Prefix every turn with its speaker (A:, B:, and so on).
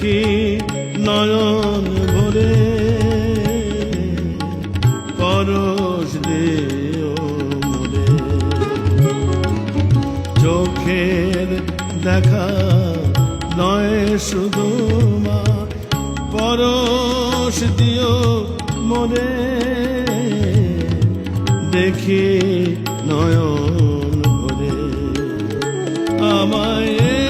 A: দেখি নয়ন ভরে পরশ দিও মোরে। চোখের দেখা নয় শুধু মা, পরশ দিও মোরে। দেখি নয়ন ভরে আমায়